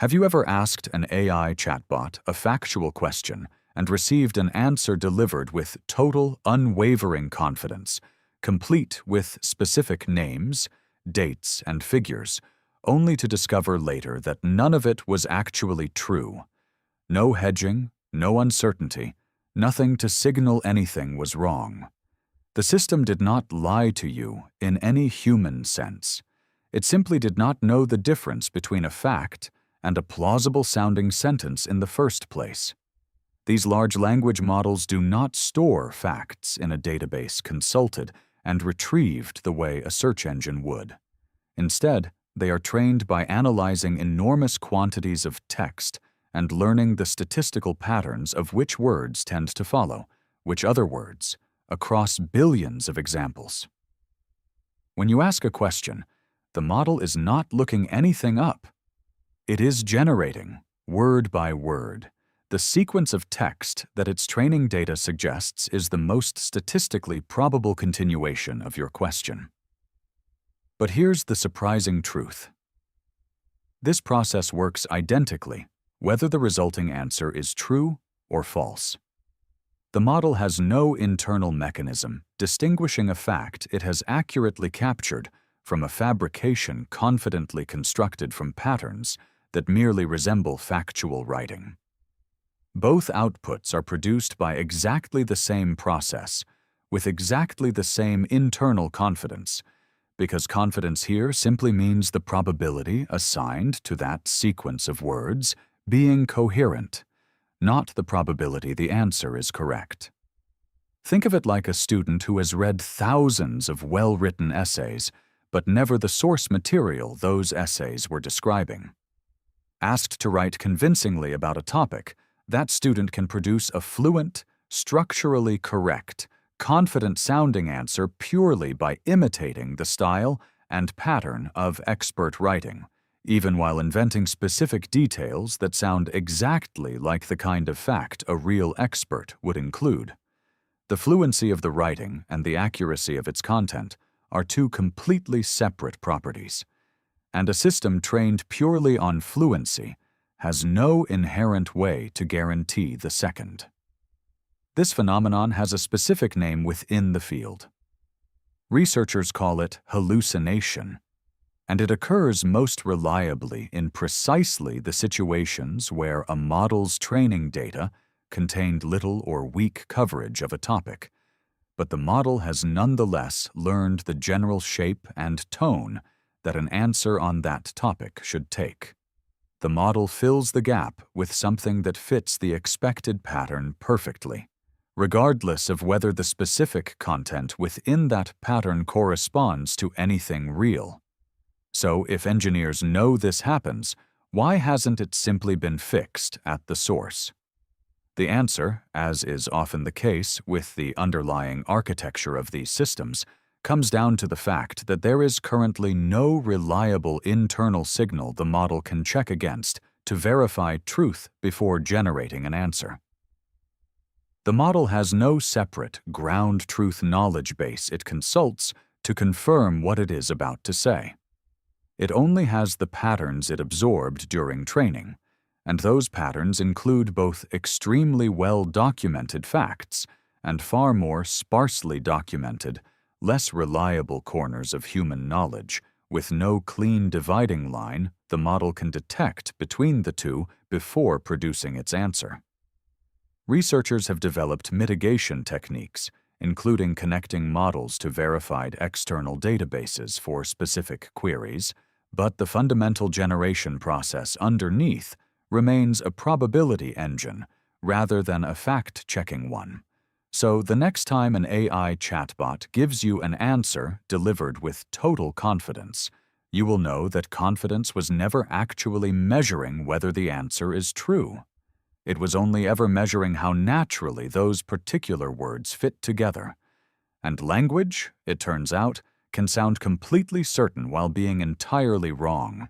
Have you ever asked an AI chatbot a factual question and received an answer delivered with total, unwavering confidence, complete with specific names, dates, and figures, only to discover later that none of it was actually true? No hedging, no uncertainty, nothing to signal anything was wrong. The system did not lie to you in any human sense. It simply did not know the difference between a fact and a plausible-sounding sentence in the first place. These large language models do not store facts in a database consulted and retrieved the way a search engine would. Instead, they are trained by analyzing enormous quantities of text and learning the statistical patterns of which words tend to follow, which other words, across billions of examples. When you ask a question, the model is not looking anything up. It is generating, word by word, the sequence of text that its training data suggests is the most statistically probable continuation of your question. But here's the surprising truth. This process works identically, whether the resulting answer is true or false. The model has no internal mechanism distinguishing a fact it has accurately captured from a fabrication confidently constructed from patterns that merely resemble factual writing. Both outputs are produced by exactly the same process, with exactly the same internal confidence, because confidence here simply means the probability assigned to that sequence of words being coherent, not the probability the answer is correct. Think of it like a student who has read thousands of well-written essays, but never the source material those essays were describing. Asked to write convincingly about a topic, that student can produce a fluent, structurally correct, confident-sounding answer purely by imitating the style and pattern of expert writing, even while inventing specific details that sound exactly like the kind of fact a real expert would include. The fluency of the writing and the accuracy of its content are two completely separate properties, and a system trained purely on fluency has no inherent way to guarantee the second. This phenomenon has a specific name within the field. Researchers call it hallucination, and it occurs most reliably in precisely the situations where a model's training data contained little or weak coverage of a topic, but the model has nonetheless learned the general shape and tone that an answer on that topic should take. The model fills the gap with something that fits the expected pattern perfectly, regardless of whether the specific content within that pattern corresponds to anything real. So, if engineers know this happens, why hasn't it simply been fixed at the source? The answer, as is often the case with the underlying architecture of these systems, comes down to the fact that there is currently no reliable internal signal the model can check against to verify truth before generating an answer. The model has no separate ground truth knowledge base it consults to confirm what it is about to say. It only has the patterns it absorbed during training, and those patterns include both extremely well-documented facts and far more sparsely documented, less reliable corners of human knowledge, with no clean dividing line the model can detect between the two before producing its answer. Researchers have developed mitigation techniques, including connecting models to verified external databases for specific queries, but the fundamental generation process underneath remains a probability engine rather than a fact-checking one. So the next time an AI chatbot gives you an answer delivered with total confidence, you will know that confidence was never actually measuring whether the answer is true. It was only ever measuring how naturally those particular words fit together. And language, it turns out, can sound completely certain while being entirely wrong.